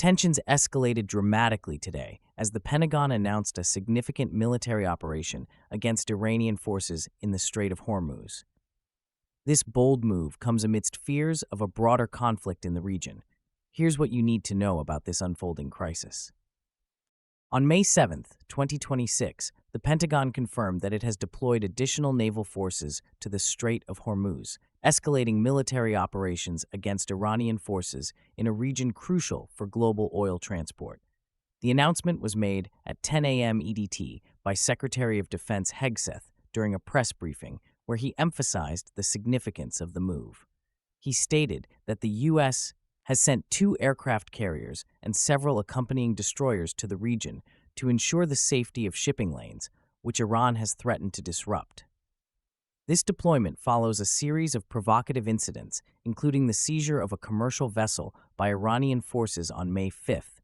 Tensions escalated dramatically today as the Pentagon announced a significant military operation against Iranian forces in the Strait of Hormuz. This bold move comes amidst fears of a broader conflict in the region. Here's what you need to know about this unfolding crisis. On May 7, 2026, the Pentagon confirmed that it has deployed additional naval forces to the Strait of Hormuz, escalating military operations against Iranian forces in a region crucial for global oil transport. The announcement was made at 10 a.m. EDT by Secretary of Defense Hegseth during a press briefing where he emphasized the significance of the move. He stated that the U.S. has sent 2 aircraft carriers and several accompanying destroyers to the region to ensure the safety of shipping lanes, which Iran has threatened to disrupt. This deployment follows a series of provocative incidents, including the seizure of a commercial vessel by Iranian forces on May 5th,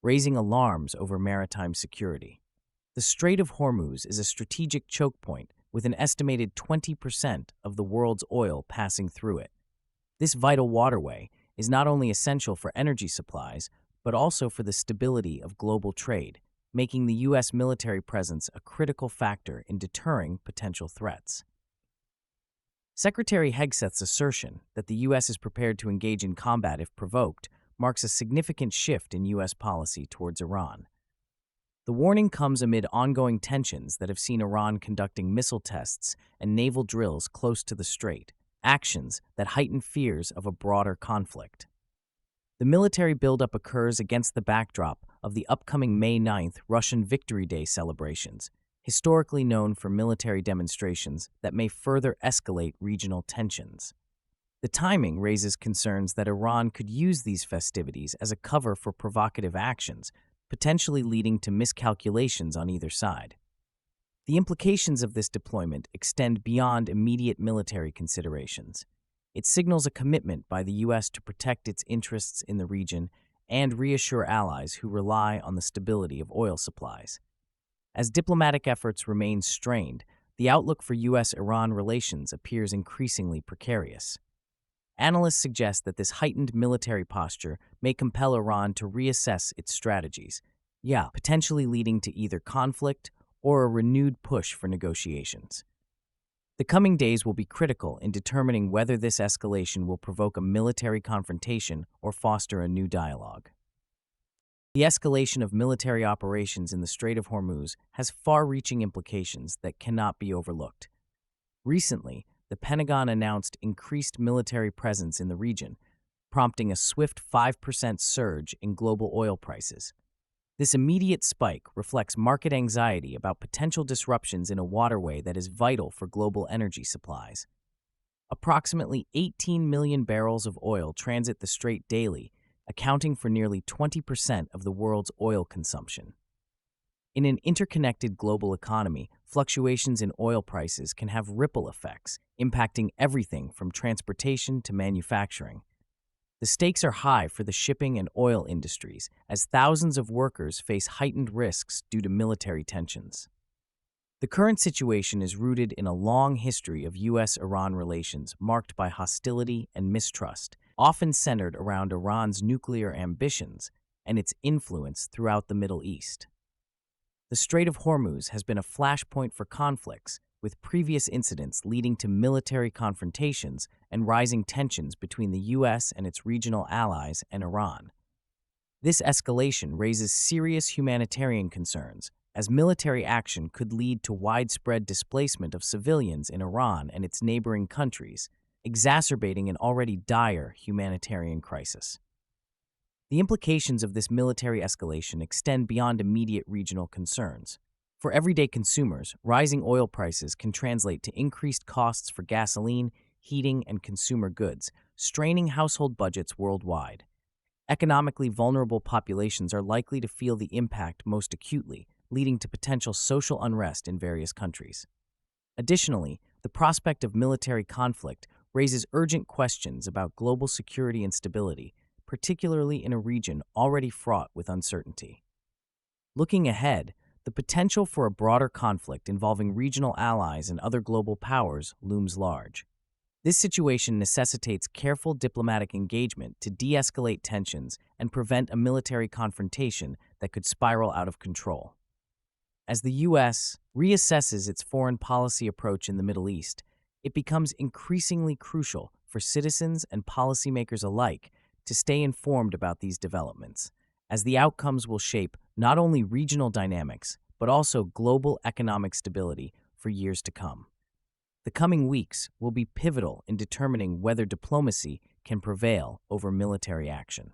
raising alarms over maritime security. The Strait of Hormuz is a strategic choke point with an estimated 20% of the world's oil passing through it. This vital waterway is not only essential for energy supplies, but also for the stability of global trade, making the U.S. military presence a critical factor in deterring potential threats. Secretary Hegseth's assertion that the U.S. is prepared to engage in combat if provoked marks a significant shift in U.S. policy towards Iran. The warning comes amid ongoing tensions that have seen Iran conducting missile tests and naval drills close to the strait, actions that heighten fears of a broader conflict. The military buildup occurs against the backdrop of the upcoming May 9th Russian Victory Day celebrations, historically known for military demonstrations that may further escalate regional tensions. The timing raises concerns that Iran could use these festivities as a cover for provocative actions, potentially leading to miscalculations on either side. The implications of this deployment extend beyond immediate military considerations. It signals a commitment by the U.S. to protect its interests in the region and reassure allies who rely on the stability of oil supplies. As diplomatic efforts remain strained, the outlook for U.S.-Iran relations appears increasingly precarious. Analysts suggest that this heightened military posture may compel Iran to reassess its strategies, potentially leading to either conflict or a renewed push for negotiations. The coming days will be critical in determining whether this escalation will provoke a military confrontation or foster a new dialogue. The escalation of military operations in the Strait of Hormuz has far-reaching implications that cannot be overlooked. Recently, the Pentagon announced increased military presence in the region, prompting a swift 5% surge in global oil prices. This immediate spike reflects market anxiety about potential disruptions in a waterway that is vital for global energy supplies. Approximately 18 million barrels of oil transit the strait daily, accounting for nearly 20% of the world's oil consumption. In an interconnected global economy, fluctuations in oil prices can have ripple effects, impacting everything from transportation to manufacturing. The stakes are high for the shipping and oil industries, as thousands of workers face heightened risks due to military tensions. The current situation is rooted in a long history of U.S.-Iran relations marked by hostility and mistrust, often centered around Iran's nuclear ambitions and its influence throughout the Middle East. The Strait of Hormuz has been a flashpoint for conflicts, with previous incidents leading to military confrontations and rising tensions between the U.S. and its regional allies and Iran. This escalation raises serious humanitarian concerns, as military action could lead to widespread displacement of civilians in Iran and its neighboring countries, exacerbating an already dire humanitarian crisis. The implications of this military escalation extend beyond immediate regional concerns. For everyday consumers, rising oil prices can translate to increased costs for gasoline, heating, and consumer goods, straining household budgets worldwide. Economically vulnerable populations are likely to feel the impact most acutely, leading to potential social unrest in various countries. Additionally, the prospect of military conflict raises urgent questions about global security and stability, particularly in a region already fraught with uncertainty. Looking ahead, the potential for a broader conflict involving regional allies and other global powers looms large. This situation necessitates careful diplomatic engagement to de-escalate tensions and prevent a military confrontation that could spiral out of control. As the U.S. reassesses its foreign policy approach in the Middle East, it becomes increasingly crucial for citizens and policymakers alike to stay informed about these developments, as the outcomes will shape not only regional dynamics, but also global economic stability for years to come. The coming weeks will be pivotal in determining whether diplomacy can prevail over military action.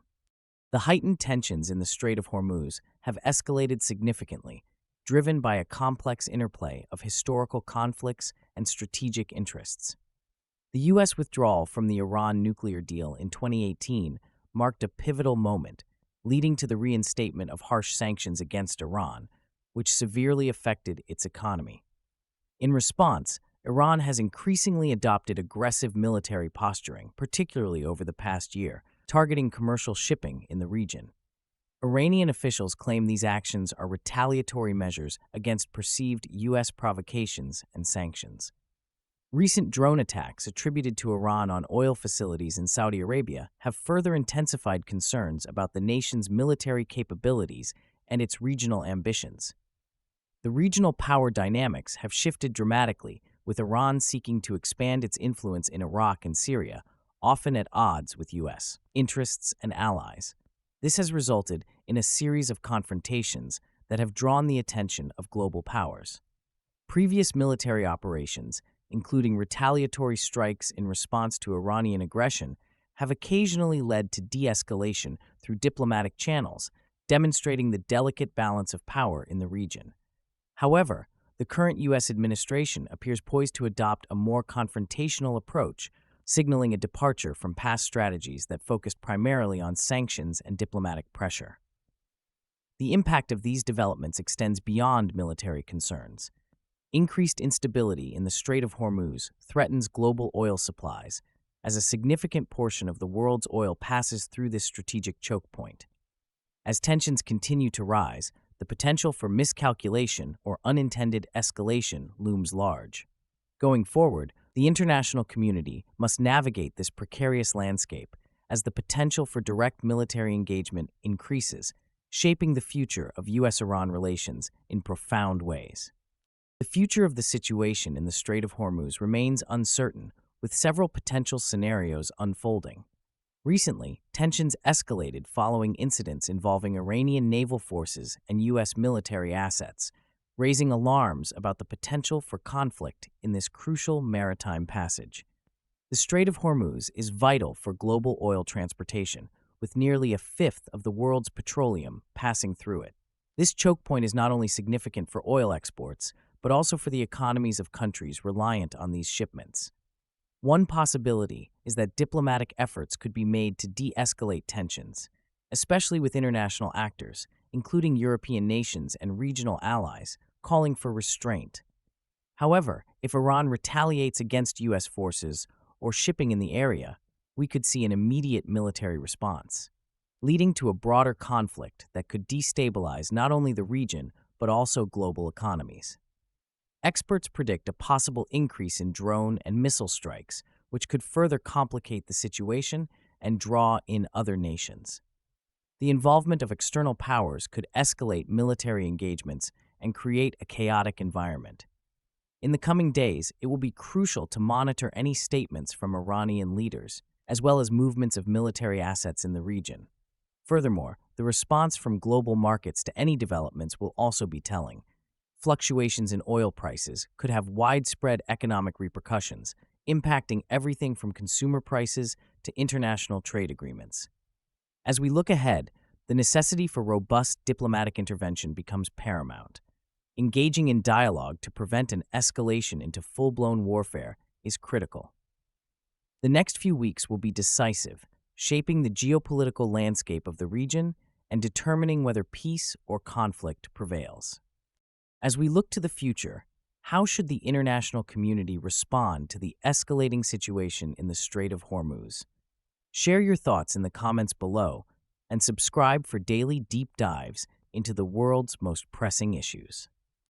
The heightened tensions in the Strait of Hormuz have escalated significantly, driven by a complex interplay of historical conflicts and strategic interests. The U.S. withdrawal from the Iran nuclear deal in 2018 marked a pivotal moment, leading to the reinstatement of harsh sanctions against Iran, which severely affected its economy. In response, Iran has increasingly adopted aggressive military posturing, particularly over the past year, targeting commercial shipping in the region. Iranian officials claim these actions are retaliatory measures against perceived U.S. provocations and sanctions. Recent drone attacks attributed to Iran on oil facilities in Saudi Arabia have further intensified concerns about the nation's military capabilities and its regional ambitions. The regional power dynamics have shifted dramatically, with Iran seeking to expand its influence in Iraq and Syria, often at odds with U.S. interests and allies. This has resulted in a series of confrontations that have drawn the attention of global powers. Previous military operations, including retaliatory strikes in response to Iranian aggression, have occasionally led to de-escalation through diplomatic channels, demonstrating the delicate balance of power in the region. However, the current U.S. administration appears poised to adopt a more confrontational approach, signaling a departure from past strategies that focused primarily on sanctions and diplomatic pressure. The impact of these developments extends beyond military concerns. Increased instability in the Strait of Hormuz threatens global oil supplies, as a significant portion of the world's oil passes through this strategic choke point. As tensions continue to rise, the potential for miscalculation or unintended escalation looms large. Going forward, the international community must navigate this precarious landscape as the potential for direct military engagement increases, shaping the future of U.S.-Iran relations in profound ways. The future of the situation in the Strait of Hormuz remains uncertain, with several potential scenarios unfolding. Recently, tensions escalated following incidents involving Iranian naval forces and U.S. military assets, raising alarms about the potential for conflict in this crucial maritime passage. The Strait of Hormuz is vital for global oil transportation, with nearly a fifth of the world's petroleum passing through it. This choke point is not only significant for oil exports, but also for the economies of countries reliant on these shipments. One possibility is that diplomatic efforts could be made to de-escalate tensions, especially with international actors, including European nations and regional allies, calling for restraint. However, if Iran retaliates against U.S. forces or shipping in the area, we could see an immediate military response, leading to a broader conflict that could destabilize not only the region but also global economies. Experts predict a possible increase in drone and missile strikes, which could further complicate the situation and draw in other nations. The involvement of external powers could escalate military engagements and create a chaotic environment. In the coming days, it will be crucial to monitor any statements from Iranian leaders, as well as movements of military assets in the region. Furthermore, the response from global markets to any developments will also be telling. Fluctuations in oil prices could have widespread economic repercussions, impacting everything from consumer prices to international trade agreements. As we look ahead, the necessity for robust diplomatic intervention becomes paramount. Engaging in dialogue to prevent an escalation into full-blown warfare is critical. The next few weeks will be decisive, shaping the geopolitical landscape of the region and determining whether peace or conflict prevails. As we look to the future, how should the international community respond to the escalating situation in the Strait of Hormuz? Share your thoughts in the comments below and subscribe for daily deep dives into the world's most pressing issues.